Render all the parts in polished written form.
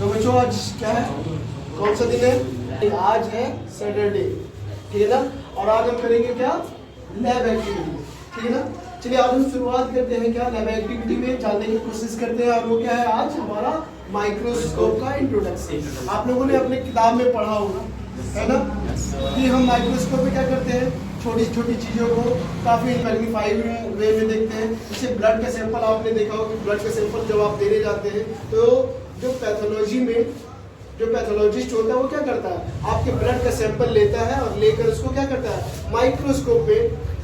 तो बच्चों आज क्या है, कौन सा दिन है? आज है सैटरडे, ठीक है ना। और आज हम करेंगे क्या, लैब एक्टिविटी, ठीक है ना। चलिए आज हम शुरुआत करते हैं क्या, लैब एक्टिविटी में जानने की कोशिश करते हैं। और वो क्या है, आज हमारा माइक्रोस्कोप का इंट्रोडक्शन। आप लोगों ने अपने किताब में पढ़ा होगा, है ना, कि हम माइक्रोस्कोप में क्या करते हैं, छोटी छोटी चीज़ों को काफ़ी मैग्नीफाइड वे में देखते हैं। जैसे ब्लड का सैंपल आपने देखा होगा, ब्लड का सैंपल जब आप देने जाते हैं तो जो पैथोलॉजी में जो पैथोलॉजिस्ट होता है वो क्या करता है, आपके ब्लड का सैंपल लेता है और लेकर उसको क्या करता है, माइक्रोस्कोप पे,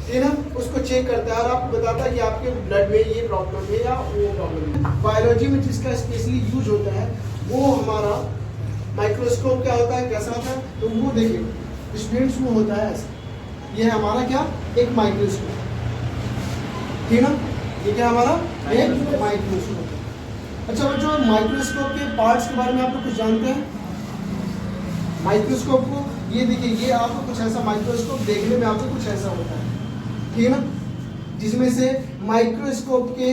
ठीक है ना, उसको चेक करता है और आपको बताता है कि आपके ब्लड में ये प्रॉब्लम है या वो प्रॉब्लम है। बायोलॉजी में जिसका स्पेशली यूज होता है वो हमारा माइक्रोस्कोप क्या होता है, कैसा होता है, तो वो देखिए स्टूडेंट्स वो होता है ऐसा। ये है हमारा क्या, एक माइक्रोस्कोप, ठीक है ना, ये क्या हमारा एक माइक्रोस्कोप। अच्छा बच्चों, माइक्रोस्कोप के पार्ट्स के बारे में आप लोग कुछ जानते हैं? माइक्रोस्कोप को ये देखिए, ये आपको कुछ ऐसा, माइक्रोस्कोप देखने में आपको कुछ ऐसा होता है, ठीक है ना, जिसमें से माइक्रोस्कोप के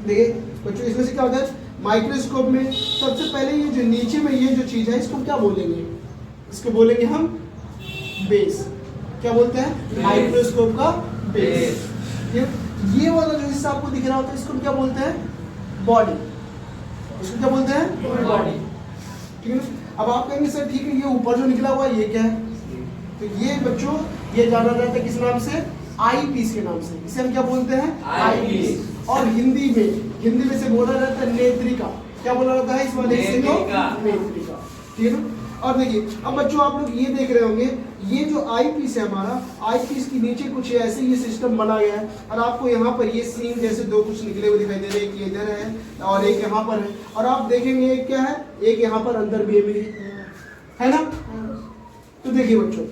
देखिए बच्चों, इसमें से क्या होता है, माइक्रोस्कोप में सबसे पहले ये जो नीचे में ये जो चीज है इसको क्या बोलेंगे, इसको बोलेंगे हम बेस। क्या बोलते हैं, माइक्रोस्कोप का बेस। ये वाला जो हिस्सा आपको दिख रहा होता है इसको क्या बोलते हैं, बॉडी। इसको क्या बोलते हैं, बॉडी, ठीक है ना। अब आप कहेंगे सर ठीक है, ये ऊपर जो निकला हुआ ये क्या है, तो ये बच्चों ये जाना जाता है किस नाम से, आई पीस के नाम से। इसे हम क्या बोलते हैं, आई पीस। और हिंदी में से बोला जाता है नेत्रिका। क्या बोला जाता है इस वाले हिस्से को, नेत्रिका, ठीक है ना। और देखिए अब बच्चों आप लोग ये देख रहे होंगे, ये जो आई पीस है हमारा, आई पीस के नीचे कुछ ऐसे ये सिस्टम बना गया है और आपको यहाँ पर ये सीन जैसे दो कुछ निकले हुए दिखाई दे रहे हैं, एक इधर है और एक यहाँ पर है। और आप देखेंगे एक क्या है, एक यहाँ पर अंदर भी है ना। तो देखिए बच्चों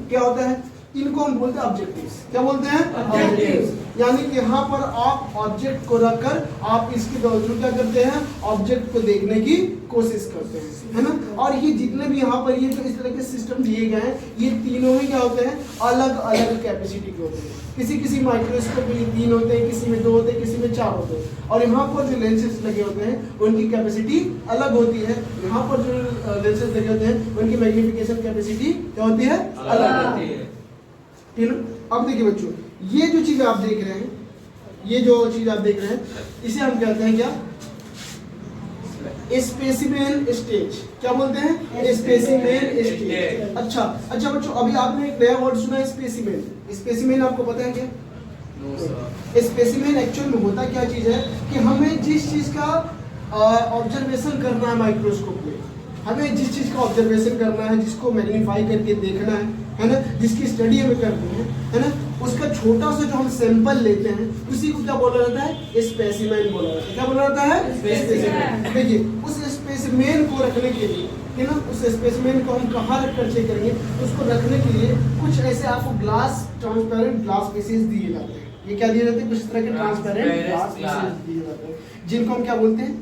क्या होता है, इनको हम बोलते हैं ऑब्जेक्टिव्स। क्या बोलते हैं, ऑब्जेक्टिव्स। यानी कि यहाँ पर आप ऑब्जेक्ट को रखकर आप इसके बावजूद क्या करते हैं, ऑब्जेक्ट को देखने की कोशिश करते हैं, है ना। और ये जितने भी यहाँ पर ये जो इस तरह के सिस्टम दिए गए हैं, ये तीनों ही क्या होते हैं, अलग अलग कैपेसिटी के होते हैं। किसी माइक्रोस्कोप में ये 3 होते हैं, किसी में 2 होते हैं, किसी में 4 होते हैं। और यहाँ पर जो लेंसेज लगे होते हैं उनकी कैपेसिटी अलग होती है। यहाँ पर जो लेंसेज लगे होते हैं उनकी मैग्निफिकेशन कैपेसिटी क्या होती है, अलग होती है, ठीक है। अब देखिए बच्चों, ये जो चीज आप देख रहे हैं, ये जो चीज आप देख रहे हैं, इसे हम कहते हैं क्या, स्पेसिमेन स्टेज। क्या बोलते हैं, स्पेसिमेन स्टेज। अच्छा बच्चों, अभी आपने एक नया वर्ड सुना है, स्पेसिमेन। स्पेसिमेन आपको पता है क्या? स्पेसिमेन एक्चुअल में होता क्या चीज है कि हमें जिस चीज का ऑब्जर्वेशन करना है माइक्रोस्कोप में, हमें जिस चीज का ऑब्जर्वेशन करना है, जिसको मैग्नीफाई करके देखना है ना, जिसकी स्टडी हमें करनी है ना, उसका छोटा सा जो हम सैंपल लेते हैं उसी को क्या बोला जाता है, स्पेसिमेन बोला जाता है। क्या बोला जाता है, स्पेसिमेन। देखिए उस स्पेसिमेन को रखने के लिए, है ना, उस स्पेसिमेन को हम कहाँ रखकर चेक करेंगे, उसको रखने के लिए कुछ ऐसे आपको ग्लास, ट्रांसपेरेंट ग्लास पीसेस दिए जाते हैं। ये क्या दिए जाते हैं, कुछ तरह के ट्रांसपेरेंट ग्लास पीसेस दिए जाते हैं, जिनको हम क्या बोलते हैं,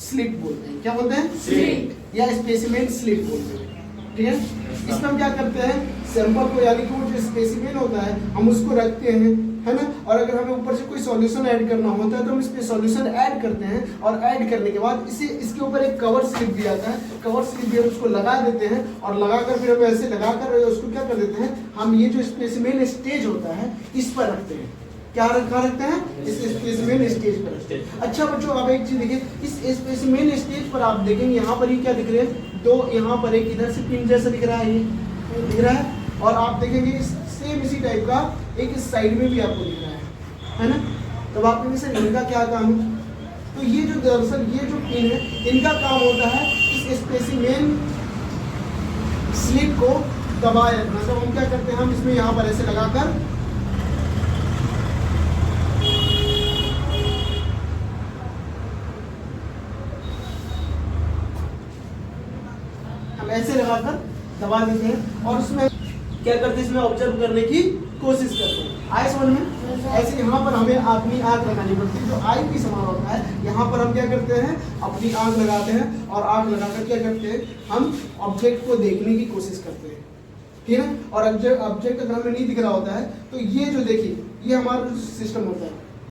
स्लिट बोलते हैं। क्या बोलते हैं, स्लिट या स्पेसिमेन स्लिट बोलते हैं, ठीक है। इसमें हम क्या करते हैं, सैंपल को, यानी कि वो जो स्पेसिमेन होता है हम उसको रखते हैं, है ना। और अगर हमें ऊपर से कोई सॉल्यूशन ऐड करना होता है तो हम इस पे सॉल्यूशन ऐड करते हैं और ऐड करने के बाद इसके ऊपर एक कवर स्लिप दिया जाता है। कवर स्लिप भी हम उसको लगा देते हैं और लगाकर फिर हम ऐसे लगाकर उसको क्या कर देते हैं, हम ये जो स्पेसिमेन स्टेज होता है इस पर रखते हैं। क्या रखते हैं, इस स्पेसिमेन स्टेज पर। अच्छा बच्चों, अब एक चीज देखिए, इस स्पेसिमेन स्टेज पर आप देखेंगे यहाँ पर ये क्या दिख रहे हैं, दो यहाँ पर एक इधर से पिन जैसा दिख रहा है, ये दिख रहा है। और आप देखेंगे सेम इसी टाइप का एक इस साइड में भी आपको दिख रहा है ना। तब आप कहेंगे सर इनका क्या काम है, तो ये जो दरअसल ये जो पिन है इनका काम होता है इस स्पेसिमेन स्लिट को दबाए रखना। तो हम क्या करते हैं, हम इसमें यहाँ पर ऐसे लगाकर ऐसे लगाकर दबा देते हैं और उसमें क्या करते हैं, इसमें ऑब्जर्व करने की कोशिश करते हैं। आए समझ में? ऐसे यहाँ पर हमें अपनी आंख लगानी पड़ती है, जो आई पीस हमारा होता है, यहाँ पर हम क्या करते हैं, अपनी आंख लगाते हैं और आंख लगाकर क्या करते हैं, हम ऑब्जेक्ट को देखने की कोशिश करते हैं, ठीक है। और ऑब्जेक्ट अगर हमें नहीं दिख रहा होता है तो ये जो देखिए ये हमारा सिस्टम होता है,